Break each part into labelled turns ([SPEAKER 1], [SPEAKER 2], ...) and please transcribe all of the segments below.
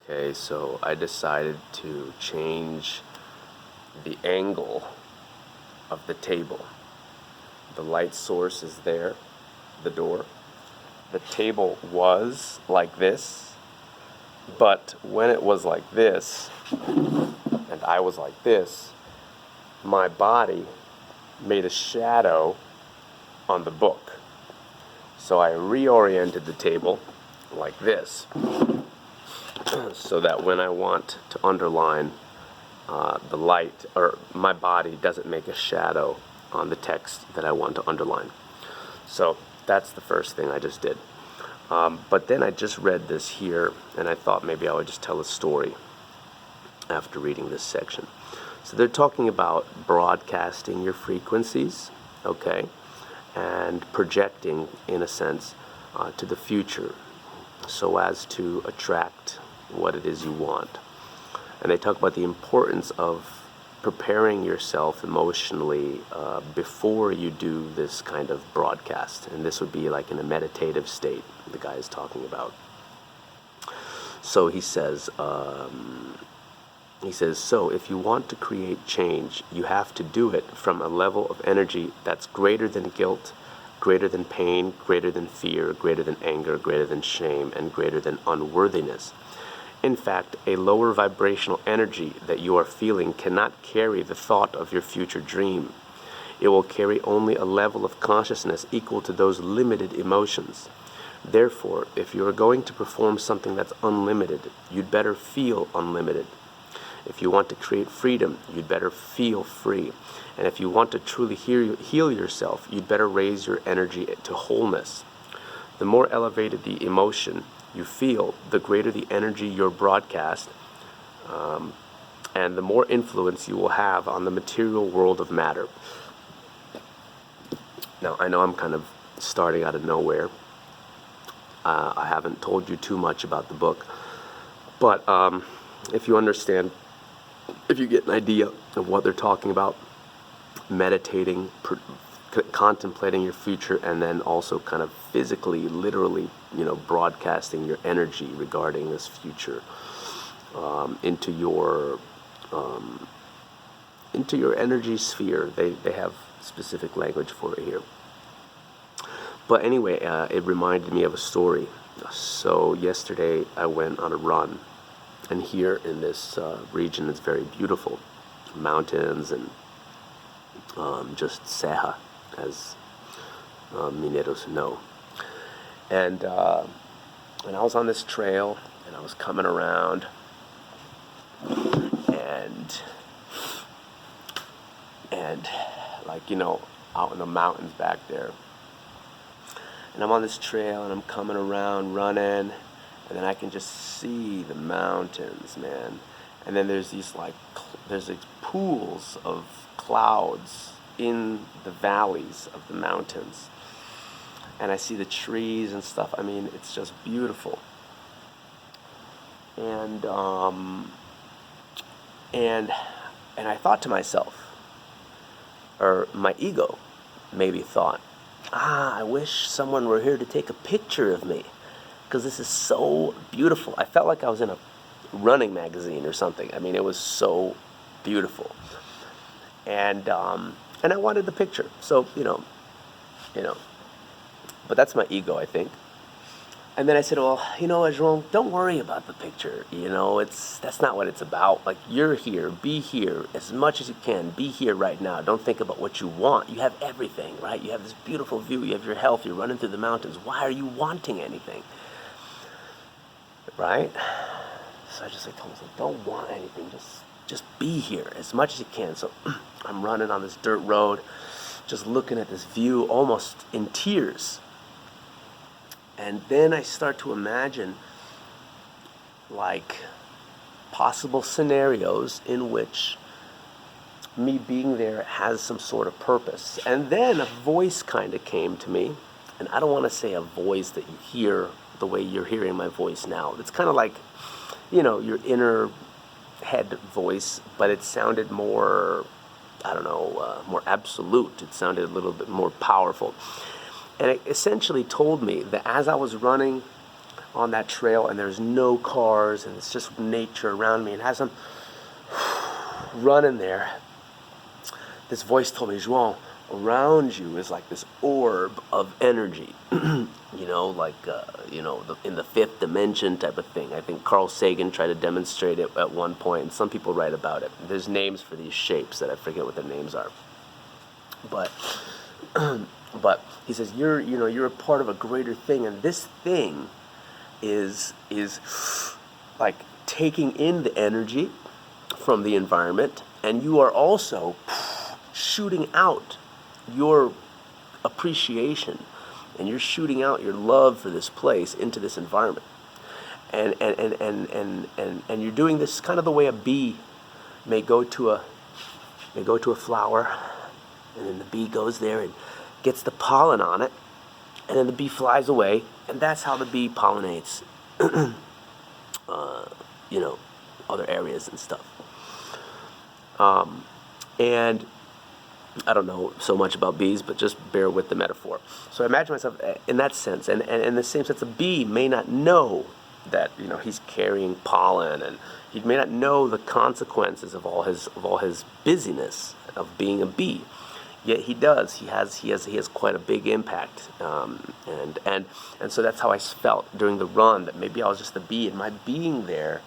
[SPEAKER 1] Okay, so I decided to change the angle of the table. The light source is there, the door. The table was like this, but when it was like this, and I was like this, my body made a shadow on the book. So I reoriented the table like this, so that when I want to underline the light, or my body doesn't make a shadow on the text that I want to underline. So that's the first thing I just did. But then I just read this here, and I thought maybe I would just tell a story after reading this section. So they're talking about broadcasting your frequencies, okay, and projecting, in a sense, to the future so as to attract what it is you want. And they talk about the importance of preparing yourself emotionally before you do this kind of broadcast. And this would be like in a meditative state, the guy is talking about. So he says, so if you want to create change, you have to do it from a level of energy that's greater than guilt, greater than pain, greater than fear, greater than anger, greater than shame, and greater than unworthiness. In fact, a lower vibrational energy that you are feeling cannot carry the thought of your future dream. It will carry only a level of consciousness equal to those limited emotions. Therefore, if you are going to perform something that's unlimited, you'd better feel unlimited. If you want to create freedom, you'd better feel free. And if you want to truly heal yourself, you'd better raise your energy to wholeness. The more elevated the emotion you feel, the greater the energy you're broadcast, and the more influence you will have on the material world of matter. Now, I know I'm kind of starting out of nowhere. I haven't told you too much about the book, but if you understand, if you get an idea of what they're talking about, meditating, contemplating your future, and then also kind of physically, literally, broadcasting your energy regarding this future into your energy sphere. They have specific language for it here. But anyway, it reminded me of a story. So yesterday I went on a run, and here in this region it's very beautiful, mountains and just serra, as Mineros know. And I was on this trail, and I was coming around, and out in the mountains back there. And I'm on this trail, and I'm coming around, running, and then I can just see the mountains, man. And then there's these pools of clouds in the valleys of the mountains, and I see the trees and stuff. I mean, it's just beautiful. And I thought to myself, or my ego maybe thought, I wish someone were here to take a picture of me, because this is so beautiful. I felt like I was in a running magazine or something. I mean, it was so beautiful. And I wanted the picture. So, but that's my ego, I think. And then I said, well, João, don't worry about the picture. That's not what it's about. Like, you're here, be here as much as you can. Be here right now. Don't think about what you want. You have everything, right? You have this beautiful view. You have your health. You're running through the mountains. Why are you wanting anything? Right? So I just told myself, don't want anything. Just be here as much as you can. So I'm running on this dirt road, just looking at this view, almost in tears. And then I start to imagine possible scenarios in which me being there has some sort of purpose. And then a voice kind of came to me, and I don't want to say a voice that you hear the way you're hearing my voice now. It's kind of like, your inner head voice, but it sounded more, more absolute. It sounded a little bit more powerful. And it essentially told me that as I was running, on that trail, and there's no cars, and it's just nature around me. And as I'm running there, this voice told me, João, around you is like this orb of energy, in the fifth dimension type of thing. I think Carl Sagan tried to demonstrate it at one point, and some people write about it. There's names for these shapes that I forget what their names are. But but he says you're a part of a greater thing, and this thing is like taking in the energy from the environment, and you are also shooting out your appreciation, and you're shooting out your love for this place into this environment, and you're doing this kind of the way a bee may go to a flower, and then the bee goes there and gets the pollen on it, and then the bee flies away, and that's how the bee pollinates other areas and stuff. And I don't know so much about bees, but just bear with the metaphor. So I imagine myself in that sense, and in the same sense, a bee may not know that he's carrying pollen, and he may not know the consequences of all his busyness of being a bee. Yet he does. He has quite a big impact, and so that's how I felt during the run. That maybe I was just a bee, and my being there,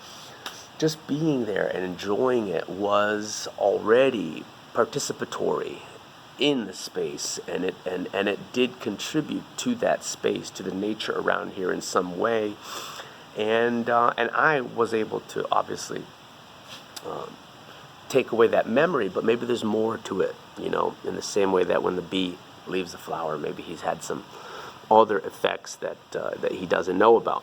[SPEAKER 1] just being there and enjoying it, was already participatory in the space, and it did contribute to that space, to the nature around here in some way, and I was able to obviously take away that memory, but maybe there's more to it, in the same way that when the bee leaves the flower, maybe he's had some other effects that he doesn't know about.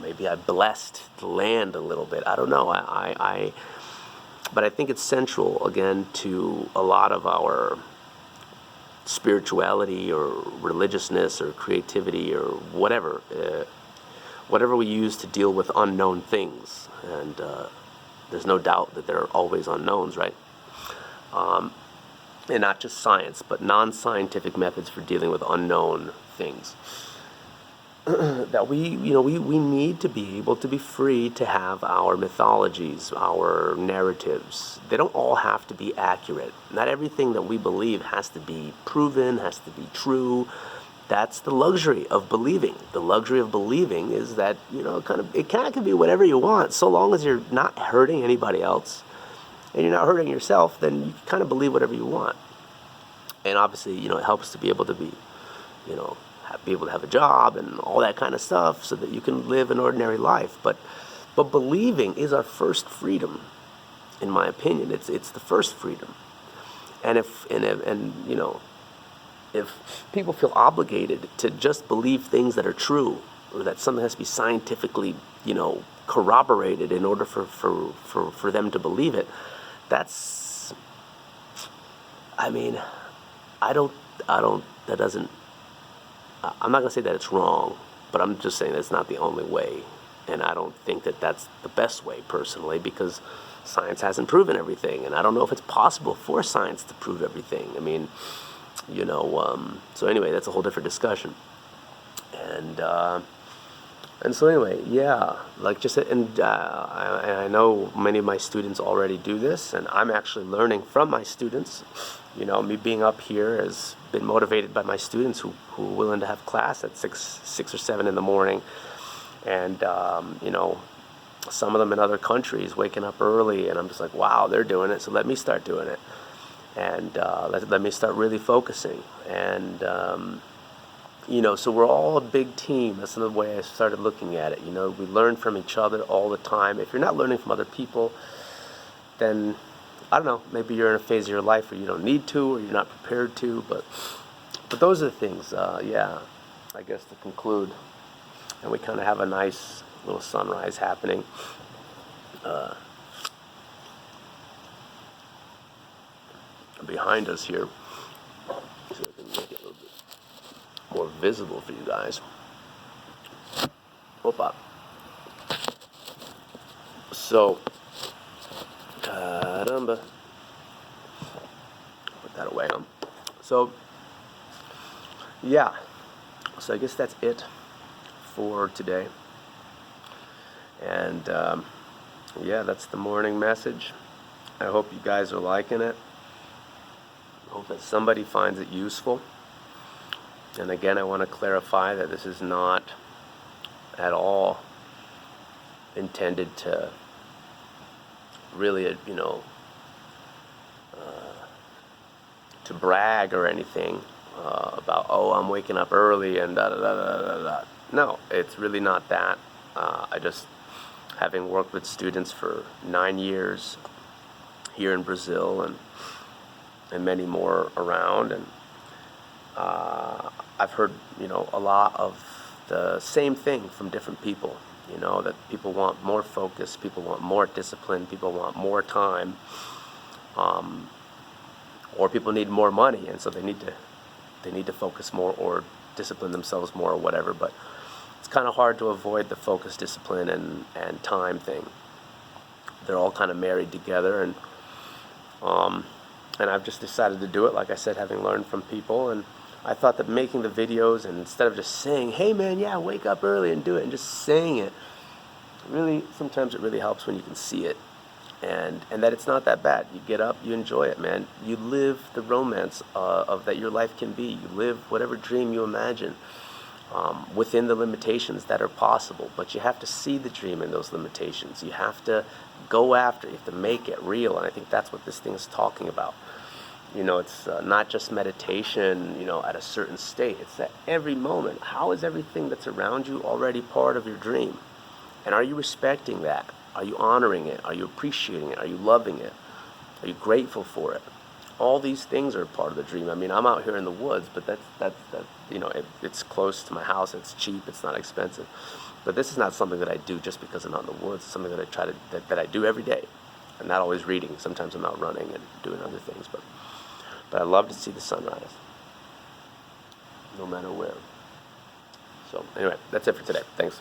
[SPEAKER 1] Maybe I blessed the land a little bit. I don't know. But I think it's central, again, to a lot of our spirituality or religiousness or creativity or whatever we use to deal with unknown things. And there's no doubt that there are always unknowns, right? And not just science, but non-scientific methods for dealing with unknown things. That we need to be able to be free to have our mythologies, our narratives. They don't all have to be accurate. Not everything that we believe has to be proven, has to be true. That's the luxury of believing. The luxury of believing is that, it kind of can be whatever you want, so long as you're not hurting anybody else and you're not hurting yourself, then you can kind of believe whatever you want. And obviously, it helps to be able to be able to have a job and all that kind of stuff so that you can live an ordinary life. But believing is our first freedom, in my opinion. It's the first freedom. And if people feel obligated to just believe things that are true, or that something has to be scientifically, corroborated in order for them to believe it, that's, I'm not going to say that it's wrong, but I'm just saying that's not the only way. And I don't think that that's the best way, personally, because science hasn't proven everything. And I don't know if it's possible for science to prove everything. So anyway, that's a whole different discussion. And so anyway, yeah, I know many of my students already do this, and I'm actually learning from my students. Me being up here has been motivated by my students who are willing to have class at 6 or 7 in the morning, and some of them in other countries waking up early, and I'm just like, wow, they're doing it, so let me start doing it, and let me start really focusing, and so we're all a big team. That's the way I started looking at it. We learn from each other all the time. If you're not learning from other people, then I don't know, maybe you're in a phase of your life where you don't need to, or you're not prepared to, but those are the things, I guess, to conclude. And we kind of have a nice little sunrise happening. Behind us here. See if I can make it a little bit more visible for you guys. Opa. So, caramba. Put that away. So, yeah. So I guess that's it for today. And yeah, that's the morning message. I hope you guys are liking it. I hope that somebody finds it useful. And again, I want to clarify that this is not at all intended to really, to brag or anything about, oh, I'm waking up early and da da da da da da. No, it's really not that. I just, having worked with students for 9 years here in Brazil and many more around, and I've heard, a lot of the same thing from different people. That people want more focus, people want more discipline, people want more time, or people need more money, and so they need to focus more or discipline themselves more or whatever. But it's kind of hard to avoid the focus, discipline, and time thing. They're all kind of married together, and I've just decided to do it, like I said, having learned from people. And I thought that making the videos, and instead of just saying, hey man, yeah, wake up early and do it, and just saying it, really, sometimes it really helps when you can see it, and that it's not that bad. You get up, you enjoy it, man. You live the romance of that your life can be. You live whatever dream you imagine within the limitations that are possible, but you have to see the dream in those limitations. You have to go after it. You have to make it real, and I think that's what this thing is talking about. It's not just meditation, at a certain state. It's at every moment. How is everything that's around you already part of your dream? And are you respecting that? Are you honoring it? Are you appreciating it? Are you loving it? Are you grateful for it? All these things are part of the dream. I mean, I'm out here in the woods, but it's close to my house. It's cheap. It's not expensive. But this is not something that I do just because I'm out in the woods. It's something that I try to that I do every day. I'm not always reading. Sometimes I'm out running and doing other things, but I love to see the sunrise, no matter where. So anyway, that's it for today. Thanks.